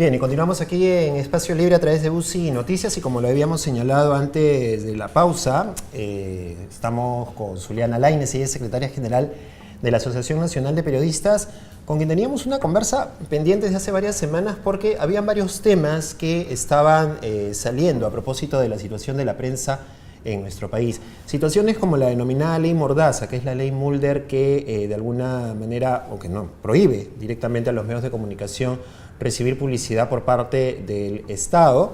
Bien, y continuamos aquí en Espacio Libre a través de UCI Noticias y como lo habíamos señalado antes de la pausa, estamos con Zuliana Lainez, ella es secretaria general de la Asociación Nacional de Periodistas, con quien teníamos una conversa pendiente desde hace varias semanas porque habían varios temas que estaban saliendo a propósito de la situación de la prensa en nuestro país. Situaciones como la denominada ley Mordaza, que es la ley Mulder que de alguna manera, o que no, prohíbe directamente a los medios de comunicación recibir publicidad por parte del Estado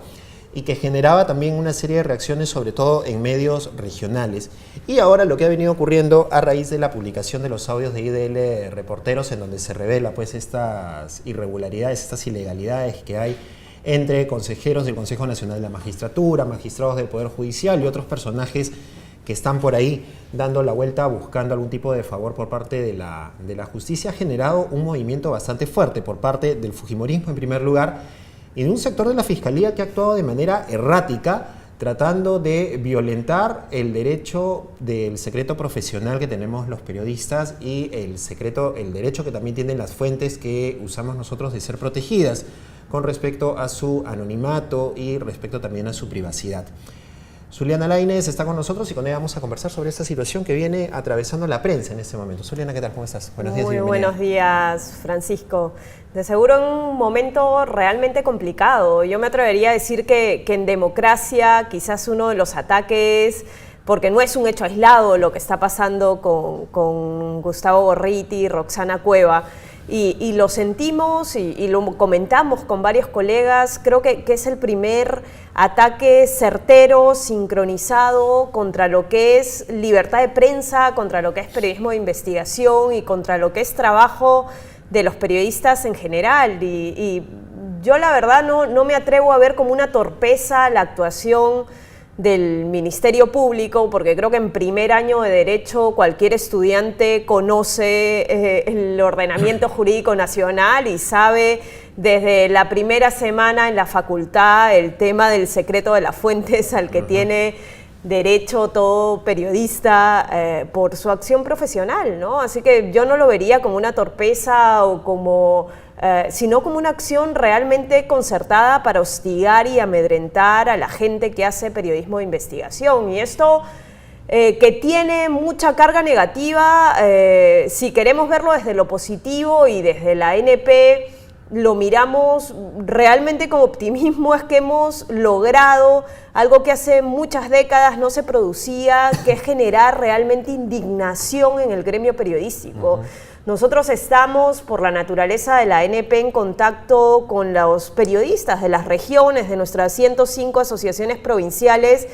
y que generaba también una serie de reacciones, sobre todo en medios regionales. Y ahora lo que ha venido ocurriendo a raíz de la publicación de los audios de IDL Reporteros, en donde se revela pues estas irregularidades, estas ilegalidades que hay entre consejeros del Consejo Nacional de la Magistratura, magistrados del Poder Judicial y otros personajes que están por ahí dando la vuelta buscando algún tipo de favor por parte de la justicia, ha generado un movimiento bastante fuerte por parte del fujimorismo en primer lugar y de un sector de la Fiscalía que ha actuado de manera errática tratando de violentar el derecho del secreto profesional que tenemos los periodistas y el derecho que también tienen las fuentes que usamos nosotros de ser protegidas con respecto a su anonimato y respecto también a su privacidad. Zuliana Lainez está con nosotros y con ella vamos a conversar sobre esta situación que viene atravesando la prensa en este momento. Zuliana, ¿qué tal? ¿Cómo estás? Buenos días. Muy buenos días, Francisco. De seguro en un momento realmente complicado. Yo me atrevería a decir que en democracia quizás uno de los ataques, porque no es un hecho aislado lo que está pasando con Gustavo Gorriti y Roxana Cueva, y lo sentimos y lo comentamos con varios colegas, creo que es el primer ataque certero, sincronizado contra lo que es libertad de prensa, contra lo que es periodismo de investigación y contra lo que es trabajo de los periodistas en general. Y yo la verdad no me atrevo a ver como una torpeza la actuación del Ministerio Público, porque creo que en primer año de Derecho cualquier estudiante conoce el ordenamiento jurídico nacional y sabe desde la primera semana en la facultad el tema del secreto de las fuentes al que tiene derecho todo periodista por su acción profesional, ¿no? Así que yo no lo vería como una torpeza o como sino como una acción realmente concertada para hostigar y amedrentar a la gente que hace periodismo de investigación. Y esto que tiene mucha carga negativa, si queremos verlo desde lo positivo y desde la ANP, lo miramos realmente con optimismo, es que hemos logrado algo que hace muchas décadas no se producía, que es generar realmente indignación en el gremio periodístico. Nosotros estamos, por la naturaleza de la ANP, en contacto con los periodistas de las regiones, de nuestras 105 asociaciones provinciales,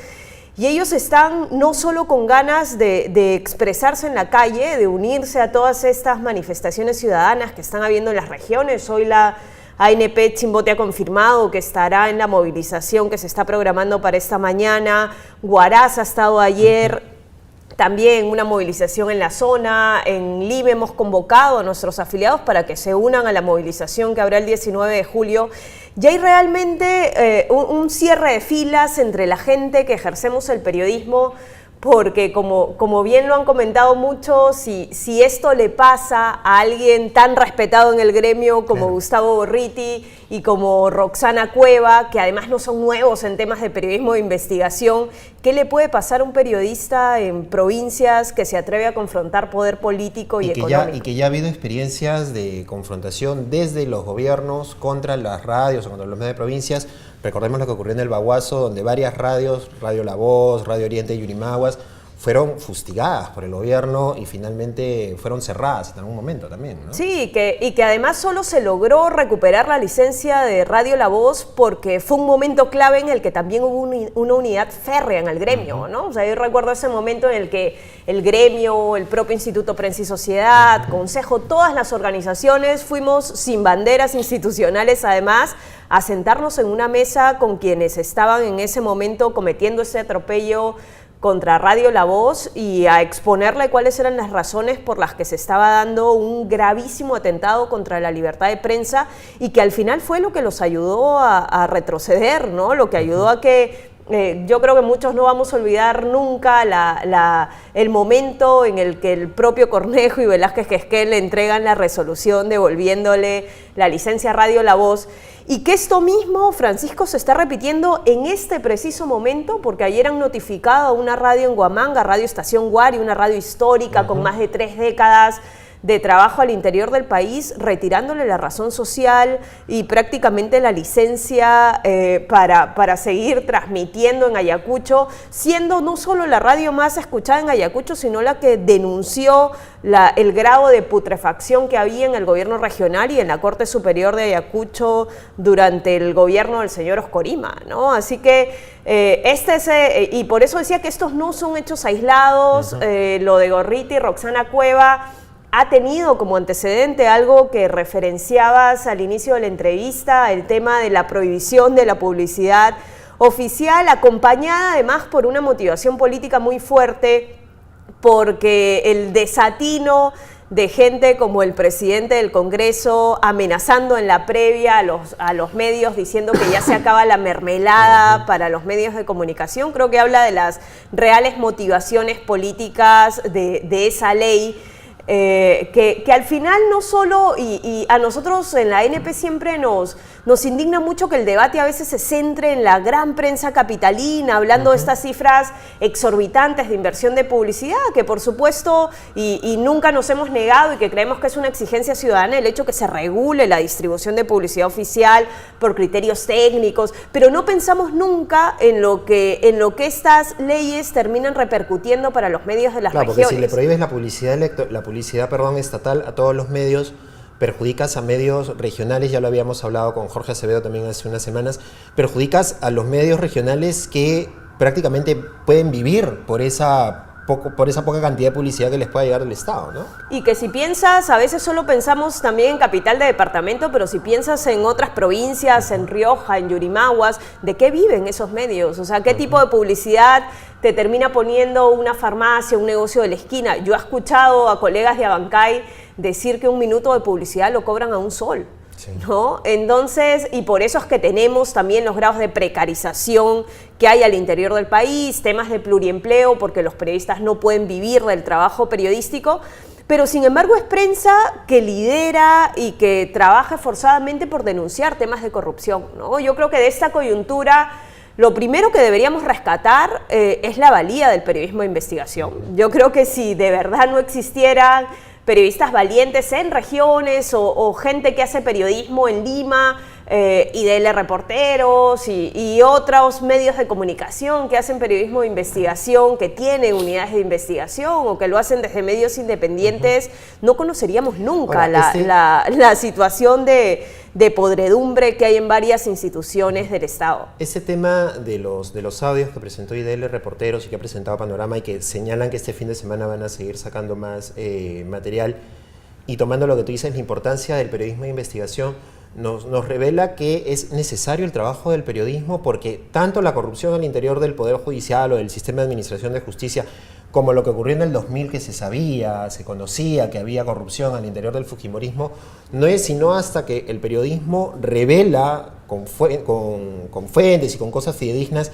y ellos están no solo con ganas de expresarse en la calle, de unirse a todas estas manifestaciones ciudadanas que están habiendo en las regiones. Hoy la ANP Chimbote ha confirmado que estará en la movilización que se está programando para esta mañana. Huaraz ha estado ayer también una movilización en la zona. En Lima hemos convocado a nuestros afiliados para que se unan a la movilización que habrá el 19 de julio. Y hay realmente un cierre de filas entre la gente que ejercemos el periodismo, porque como bien lo han comentado muchos, si esto le pasa a alguien tan respetado en el gremio como Gustavo Gorriti y como Roxana Cueva, que además no son nuevos en temas de periodismo de investigación, ¿qué le puede pasar a un periodista en provincias que se atreve a confrontar poder político y económico? Y que ya ha habido experiencias de confrontación desde los gobiernos contra las radios o contra los medios de provincias. Recordemos lo que ocurrió en el Baguazo, donde varias radios, Radio La Voz, Radio Oriente y Unimaguas, fueron fustigadas por el gobierno y finalmente fueron cerradas en algún momento también, ¿no? Sí, y que además solo se logró recuperar la licencia de Radio La Voz porque fue un momento clave en el que también hubo una unidad férrea en el gremio, ¿no? O sea, yo recuerdo ese momento en el que el gremio, el propio Instituto Prensa y Sociedad, Consejo, todas las organizaciones fuimos sin banderas institucionales además a sentarnos en una mesa con quienes estaban en ese momento cometiendo ese atropello contra Radio La Voz y a exponerle cuáles eran las razones por las que se estaba dando un gravísimo atentado contra la libertad de prensa y que al final fue lo que los ayudó a retroceder, ¿no? Lo que ayudó a que Yo creo que muchos no vamos a olvidar nunca el momento en el que el propio Cornejo y Velázquez Quesquel le entregan la resolución devolviéndole la licencia Radio La Voz, y que esto mismo, Francisco, se está repitiendo en este preciso momento, porque ayer han notificado a una radio en Huamanga, Radio Estación Guari, una radio histórica con más de 3 décadas de trabajo al interior del país, retirándole la razón social y prácticamente la licencia para seguir transmitiendo en Ayacucho, siendo no solo la radio más escuchada en Ayacucho, sino la que denunció el grado de putrefacción que había en el gobierno regional y en la Corte Superior de Ayacucho durante el gobierno del señor Oscorima, ¿no? Así que y por eso decía que estos no son hechos aislados. Lo de Gorriti y Roxana Cueva ha tenido como antecedente algo que referenciabas al inicio de la entrevista, el tema de la prohibición de la publicidad oficial, acompañada además por una motivación política muy fuerte, porque el desatino de gente como el presidente del Congreso amenazando en la previa a los medios, diciendo que ya se acaba la mermelada para los medios de comunicación, creo que habla de las reales motivaciones políticas de esa ley. Que al final no solo, y a nosotros en la ANP siempre nos indigna mucho que el debate a veces se centre en la gran prensa capitalina, hablando de estas cifras exorbitantes de inversión de publicidad, que por supuesto, y nunca nos hemos negado y que creemos que es una exigencia ciudadana el hecho que se regule la distribución de publicidad oficial por criterios técnicos, pero no pensamos nunca en lo que estas leyes terminan repercutiendo para los medios de las regiones. Porque si le prohíbes la publicidad estatal a todos los medios, perjudicas a medios regionales, ya lo habíamos hablado con Jorge Acevedo también hace unas semanas, perjudicas a los medios regionales que prácticamente pueden vivir por esa poca cantidad de publicidad que les pueda llegar del Estado, ¿no? Y que si piensas, a veces solo pensamos también en capital de departamento, pero si piensas en otras provincias, en Rioja, en Yurimaguas, ¿de qué viven esos medios? O sea, ¿qué tipo de publicidad te termina poniendo una farmacia, un negocio de la esquina? Yo he escuchado a colegas de Abancay decir que 1 minuto de publicidad lo cobran a 1 sol. Sí. ¿No? Entonces, y por eso es que tenemos también los grados de precarización que hay al interior del país, temas de pluriempleo, porque los periodistas no pueden vivir del trabajo periodístico, pero sin embargo es prensa que lidera y que trabaja forzadamente por denunciar temas de corrupción, ¿no? Yo creo que de esta coyuntura lo primero que deberíamos rescatar es la valía del periodismo de investigación. Yo creo que si de verdad no existieran periodistas valientes en regiones o gente que hace periodismo en Lima, IDL Reporteros y otros medios de comunicación que hacen periodismo de investigación, que tienen unidades de investigación o que lo hacen desde medios independientes, no conoceríamos nunca la situación de podredumbre que hay en varias instituciones del Estado. Ese tema de los audios que presentó IDL Reporteros y que ha presentado Panorama y que señalan que este fin de semana van a seguir sacando más material, y tomando lo que tú dices, la importancia del periodismo de investigación, nos revela que es necesario el trabajo del periodismo, porque tanto la corrupción al interior del Poder Judicial o del sistema de administración de justicia, como lo que ocurrió en el 2000, que se conocía que había corrupción al interior del fujimorismo, no es sino hasta que el periodismo revela con fuentes y con cosas fidedignas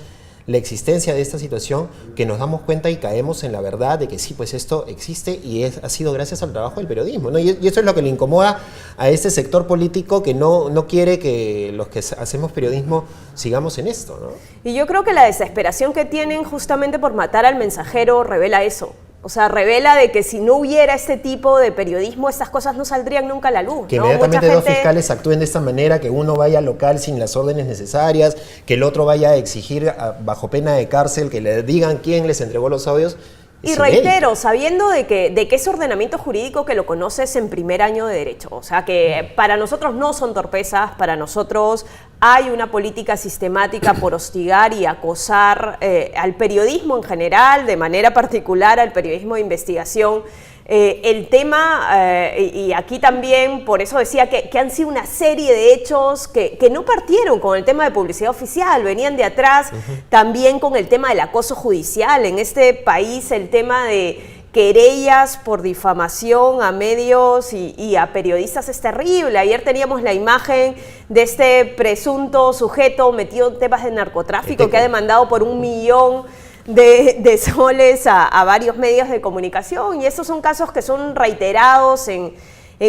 la existencia de esta situación, que nos damos cuenta y caemos en la verdad de que sí, pues esto existe y ha sido gracias al trabajo del periodismo, ¿no? Y eso es lo que le incomoda a este sector político que no quiere que los que hacemos periodismo sigamos en esto, ¿no? Y yo creo que la desesperación que tienen justamente por matar al mensajero revela eso. O sea, revela de que si no hubiera este tipo de periodismo, estas cosas no saldrían nunca a la luz, que ¿no? inmediatamente dos fiscales actúen de esta manera, que uno vaya al local sin las órdenes necesarias, que el otro vaya a exigir bajo pena de cárcel, que le digan quién les entregó los audios. Y reitero, sabiendo de que ese ordenamiento jurídico que lo conoces en primer año de Derecho, o sea que para nosotros no son torpezas, para nosotros hay una política sistemática por hostigar y acosar al periodismo en general, de manera particular al periodismo de investigación. El tema, y aquí también, por eso decía que han sido una serie de hechos que no partieron con el tema de publicidad oficial, venían de atrás, también con el tema del acoso judicial. En este país el tema de querellas por difamación a medios y a periodistas es terrible. Ayer teníamos la imagen de este presunto sujeto metido en temas de narcotráfico que ha demandado por 1 millón de soles a varios medios de comunicación, y estos son casos que son reiterados en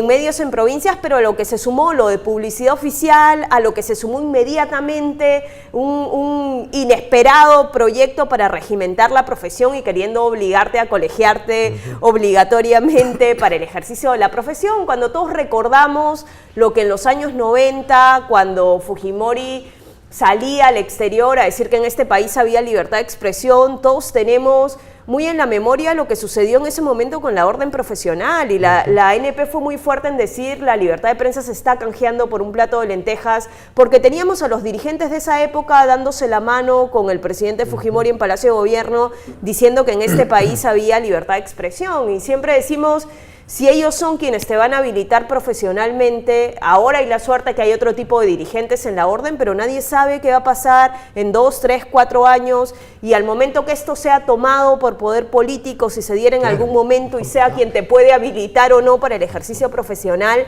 medios en provincias, pero a lo que se sumó lo de publicidad oficial, a lo que se sumó inmediatamente un inesperado proyecto para regimentar la profesión y queriendo obligarte a colegiarte obligatoriamente para el ejercicio de la profesión, cuando todos recordamos lo que en los años 90, cuando Fujimori salía al exterior a decir que en este país había libertad de expresión, todos tenemos muy en la memoria lo que sucedió en ese momento con la orden profesional, y la ANP fue muy fuerte en decir la libertad de prensa se está canjeando por un plato de lentejas, porque teníamos a los dirigentes de esa época dándose la mano con el presidente Fujimori en Palacio de Gobierno diciendo que en este país había libertad de expresión, y siempre decimos, si ellos son quienes te van a habilitar profesionalmente, ahora hay la suerte que hay otro tipo de dirigentes en la orden, pero nadie sabe qué va a pasar en 2, 3, 4 años, y al momento que esto sea tomado por poder político, si se diera en algún momento y sea quien te puede habilitar o no para el ejercicio profesional,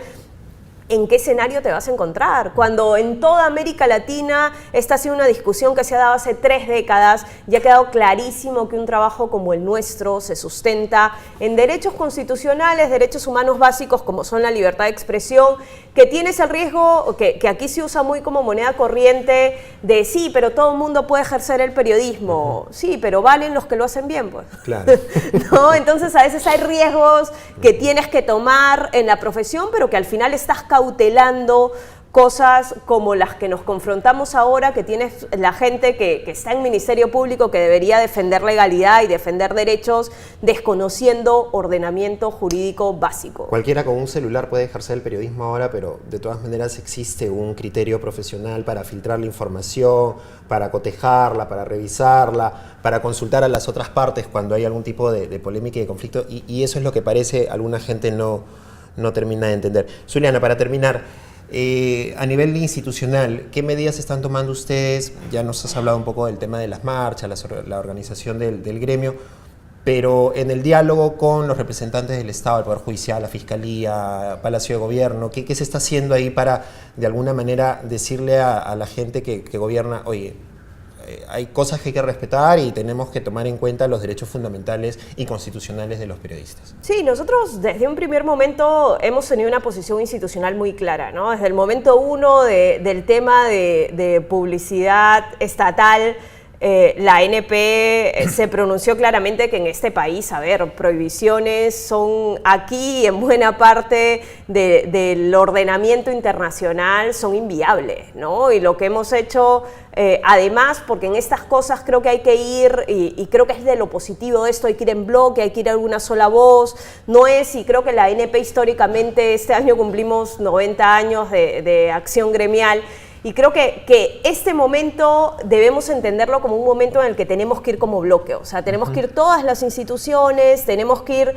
¿en qué escenario te vas a encontrar? Cuando en toda América Latina esta ha sido una discusión que se ha dado hace 3 décadas y ha quedado clarísimo que un trabajo como el nuestro se sustenta en derechos constitucionales, derechos humanos básicos como son la libertad de expresión, que tienes el riesgo, que aquí se usa muy como moneda corriente, de sí, pero todo el mundo puede ejercer el periodismo. Sí, pero valen los que lo hacen bien, pues. Claro. ¿No? Entonces a veces hay riesgos que tienes que tomar en la profesión, pero que al final estás cautelando cosas como las que nos confrontamos ahora, que tienes la gente que está en Ministerio Público, que debería defender legalidad y defender derechos, desconociendo ordenamiento jurídico básico. Cualquiera con un celular puede ejercer el periodismo ahora, pero de todas maneras existe un criterio profesional para filtrar la información, para cotejarla, para revisarla, para consultar a las otras partes cuando hay algún tipo de polémica y de conflicto, y eso es lo que parece alguna gente no termina de entender. Zuliana, para terminar, a nivel institucional, ¿qué medidas están tomando ustedes? Ya nos has hablado un poco del tema de las marchas, la organización del gremio, pero en el diálogo con los representantes del Estado, el Poder Judicial, la Fiscalía, Palacio de Gobierno, ¿qué se está haciendo ahí para, de alguna manera, decirle a la gente que gobierna, oye, hay cosas que hay que respetar y tenemos que tomar en cuenta los derechos fundamentales y constitucionales de los periodistas? Sí, nosotros desde un primer momento hemos tenido una posición institucional muy clara, ¿no? Desde el momento 1 del tema de publicidad estatal, la ANP se pronunció claramente que en este país, a ver, prohibiciones son aquí en buena parte del ordenamiento internacional son inviables, ¿no? Y lo que hemos hecho, además, porque en estas cosas creo que hay que ir, y creo que es de lo positivo de esto, hay que ir en bloque, hay que ir a una sola voz, no es, y creo que la ANP históricamente, este año cumplimos 90 años de acción gremial, y creo que este momento debemos entenderlo como un momento en el que tenemos que ir como bloque, o sea, tenemos que ir todas las instituciones, tenemos que ir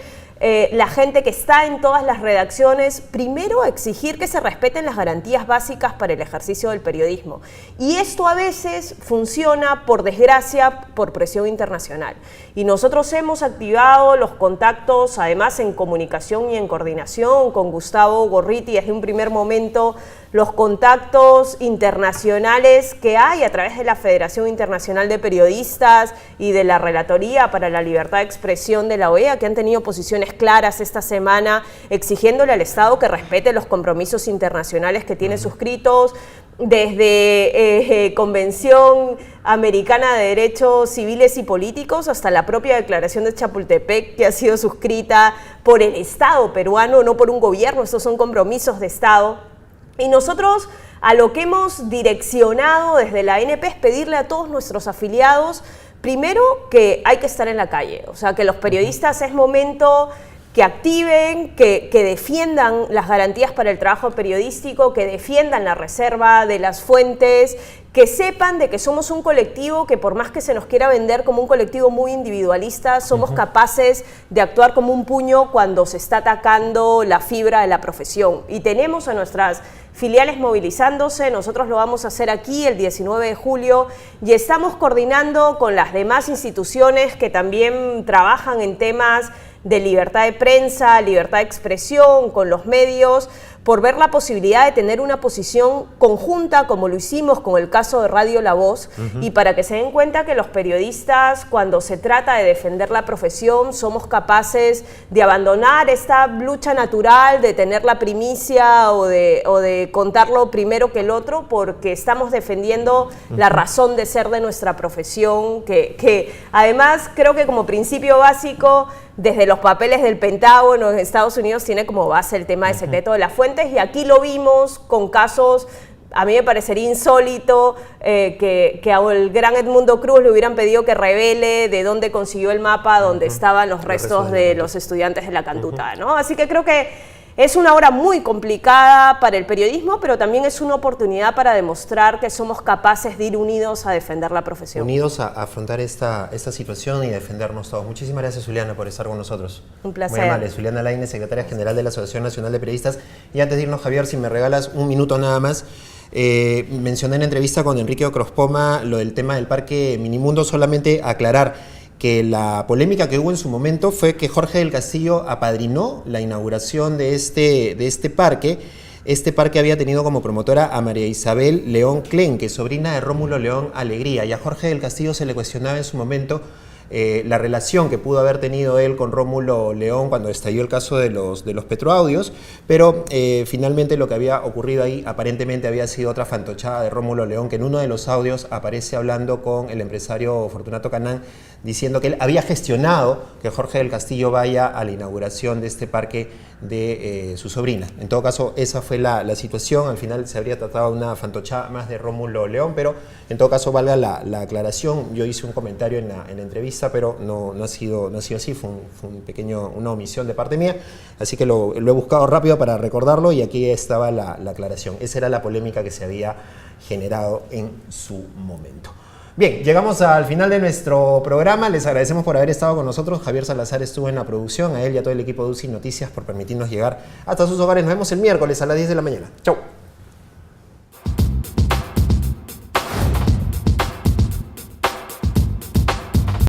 la gente que está en todas las redacciones, primero a exigir que se respeten las garantías básicas para el ejercicio del periodismo. Y esto a veces funciona, por desgracia, por presión internacional. Y nosotros hemos activado los contactos, además en comunicación y en coordinación con Gustavo Gorriti desde un primer momento, los contactos internacionales que hay a través de la Federación Internacional de Periodistas y de la Relatoría para la Libertad de Expresión de la OEA, que han tenido posiciones claras esta semana exigiéndole al Estado que respete los compromisos internacionales que tiene suscritos, desde Convención Americana de Derechos Civiles y Políticos hasta la propia Declaración de Chapultepec, que ha sido suscrita por el Estado peruano, no por un gobierno. Estos son compromisos de Estado. Y nosotros a lo que hemos direccionado desde la ANP es pedirle a todos nuestros afiliados, primero, que hay que estar en la calle, o sea, que los periodistas es momento que activen, que defiendan las garantías para el trabajo periodístico, que defiendan la reserva de las fuentes, que sepan de que somos un colectivo que, por más que se nos quiera vender como un colectivo muy individualista, somos capaces de actuar como un puño cuando se está atacando la fibra de la profesión. Y tenemos a nuestras filiales movilizándose, nosotros lo vamos a hacer aquí el 19 de julio y estamos coordinando con las demás instituciones que también trabajan en temas de libertad de prensa, libertad de expresión, con los medios, por ver la posibilidad de tener una posición conjunta, como lo hicimos con el caso de Radio La Voz, y para que se den cuenta que los periodistas, cuando se trata de defender la profesión, somos capaces de abandonar esta lucha natural, de tener la primicia o de contarlo primero que el otro, porque estamos defendiendo la razón de ser de nuestra profesión, que además creo que como principio básico, desde los papeles del Pentágono en Estados Unidos tiene como base el tema de secreto de las fuentes, y aquí lo vimos con casos. A mí me parecería insólito que al gran Edmundo Cruz le hubieran pedido que revele de dónde consiguió el mapa donde estaban los restos de los estudiantes de la Cantuta, ¿no? Así que creo que es una hora muy complicada para el periodismo, pero también es una oportunidad para demostrar que somos capaces de ir unidos a defender la profesión. Unidos a afrontar esta situación y defendernos todos. Muchísimas gracias, Zuliana, por estar con nosotros. Un placer. Muy amable. Zuliana Lainez, secretaria general de la Asociación Nacional de Periodistas. Y antes de irnos, Javier, si me regalas un minuto nada más, mencioné en la entrevista con Enrique Ocrospoma lo del tema del Parque Minimundo. Solamente aclarar que la polémica que hubo en su momento fue que Jorge del Castillo apadrinó la inauguración de este parque. Este parque había tenido como promotora a María Isabel León Clenque, sobrina de Rómulo León Alegría, y a Jorge del Castillo se le cuestionaba en su momento la relación que pudo haber tenido él con Rómulo León cuando estalló el caso de los Petroaudios, pero finalmente lo que había ocurrido ahí aparentemente había sido otra fantochada de Rómulo León, que en uno de los audios aparece hablando con el empresario Fortunato Canán, diciendo que él había gestionado que Jorge del Castillo vaya a la inauguración de este parque de su sobrina. En todo caso, esa fue la situación. Al final se habría tratado de una fantochada más de Rómulo León, pero en todo caso valga la aclaración. Yo hice un comentario en la entrevista, pero no ha sido así, fue una omisión de parte mía, así que lo he buscado rápido para recordarlo, y aquí estaba la aclaración. Esa era la polémica que se había generado en su momento. Bien, llegamos al final de nuestro programa. Les agradecemos por haber estado con nosotros. Javier Salazar estuvo en la producción, a él y a todo el equipo de UCI Noticias por permitirnos llegar hasta sus hogares. Nos vemos el miércoles a las 10 de la mañana. Chau.